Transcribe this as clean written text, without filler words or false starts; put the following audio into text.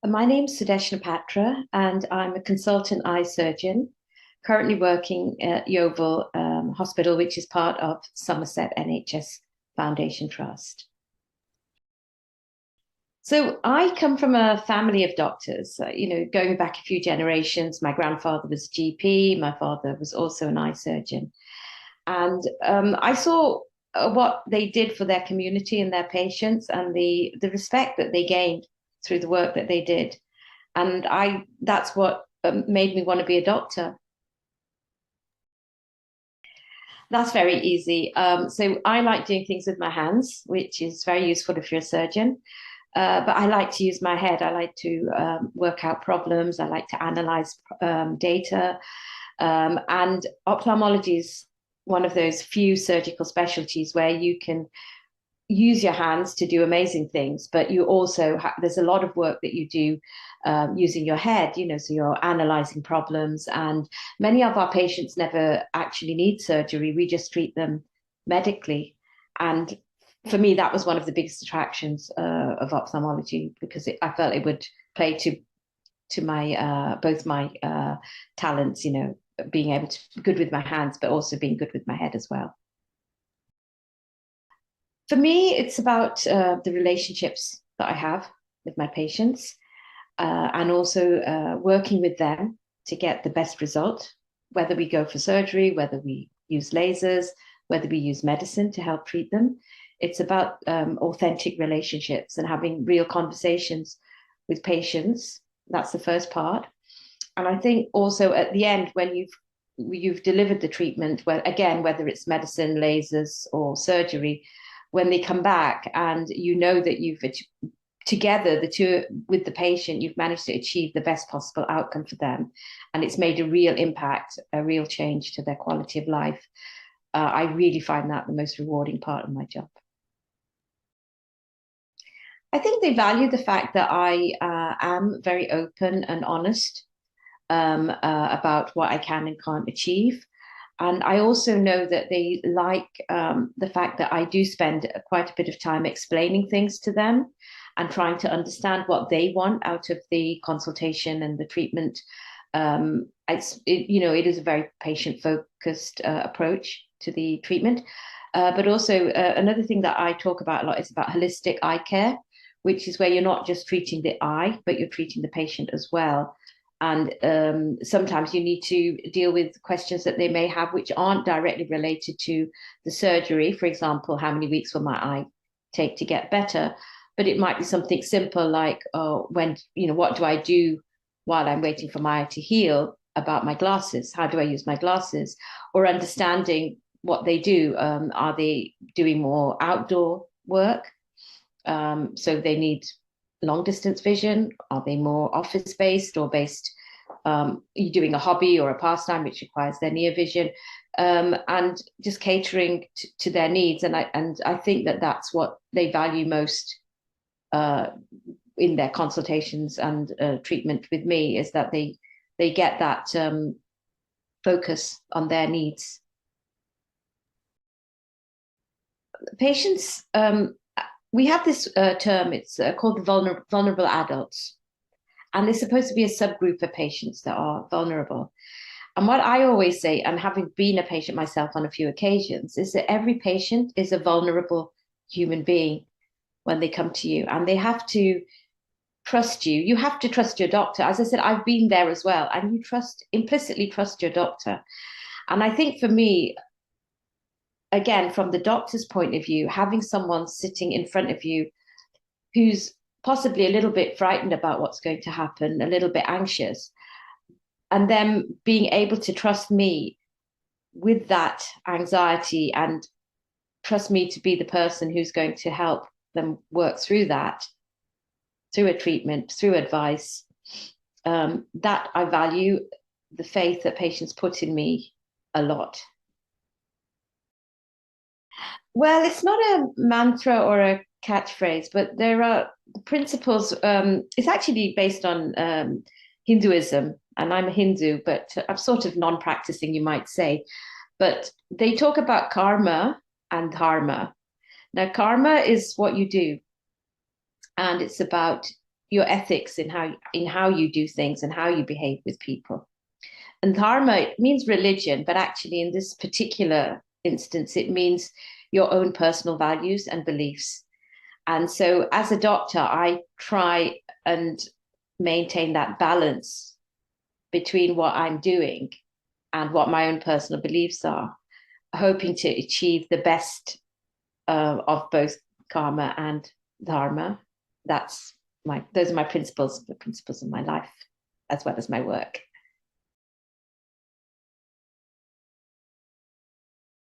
My name's Sudeshna Patra, and I'm a consultant eye surgeon, currently working at Yeovil Hospital, which is part of Somerset NHS Foundation Trust. So I come from a family of doctors, going back a few generations. My grandfather was GP, my father was also an eye surgeon. And I saw what they did for their community and their patients and the respect that they gained through the work that they did. And that's what made me want to be a doctor. That's very easy. So I like doing things with my hands, which is very useful if you're a surgeon. But I like to use my head. I like to work out problems. I like to analyze data. And ophthalmology is one of those few surgical specialties where you can use your hands to do amazing things, but you also there's a lot of work that you do using your head, so you're analyzing problems. And many of our patients never actually need surgery. We just treat them medically. And for me, that was one of the biggest attractions of ophthalmology because I felt it would play to my both my talents, being able to be good with my hands, but also being good with my head as well. For me, it's about the relationships that I have with my patients and also working with them to get the best result, whether we go for surgery, whether we use lasers, whether we use medicine to help treat them. It's about authentic relationships and having real conversations with patients. That's the first part. And I think also at the end, when you've delivered the treatment, whether it's medicine, lasers, or surgery, when they come back and you know that you've together the two with the patient, you've managed to achieve the best possible outcome for them, and it's made a real impact, a real change to their quality of life. I really find that the most rewarding part of my job. I think they value the fact that I am very open and honest about what I can and can't achieve. And I also know that they like the fact that I do spend quite a bit of time explaining things to them and trying to understand what they want out of the consultation and the treatment. It is a very patient-focused approach to the treatment. But also another thing that I talk about a lot is about holistic eye care, which is where you're not just treating the eye, but you're treating the patient as well. And sometimes you need to deal with questions that they may have which aren't directly related to the surgery. For example, how many weeks will my eye take to get better? But it might be something simple like, what do I do while I'm waiting for my eye to heal about my glasses? How do I use my glasses? Or understanding what they do. Are they doing more outdoor work? So they need long distance vision? Are they more office based or based? Are you doing a hobby or a pastime which requires their near vision? And just catering to their needs. And I think that that's what they value most in their consultations and treatment with me, is that they get that focus on their needs. Patients, we have this term, it's called the vulnerable adults. And they're supposed to be a subgroup of patients that are vulnerable. And what I always say, and having been a patient myself on a few occasions, is that every patient is a vulnerable human being when they come to you, and they have to trust you. You have to trust your doctor. As I said, I've been there as well, and you implicitly trust your doctor. And I think for me, again, from the doctor's point of view, having someone sitting in front of you who's possibly a little bit frightened about what's going to happen, a little bit anxious, and them being able to trust me with that anxiety and trust me to be the person who's going to help them work through that, through a treatment, through advice, that I value the faith that patients put in me a lot. Well, it's not a mantra or a catchphrase, but there are principles. It's actually based on Hinduism, and I'm a Hindu, but I'm sort of non-practicing, you might say. But they talk about karma and dharma. Now, karma is what you do, and it's about your ethics in how you do things and how you behave with people. And dharma, it means religion, but actually in this particular instance, it means your own personal values and beliefs. And so as a doctor, I try and maintain that balance between what I'm doing and what my own personal beliefs are, hoping to achieve the best of both karma and dharma. Those are my principles, the principles of my life, as well as my work.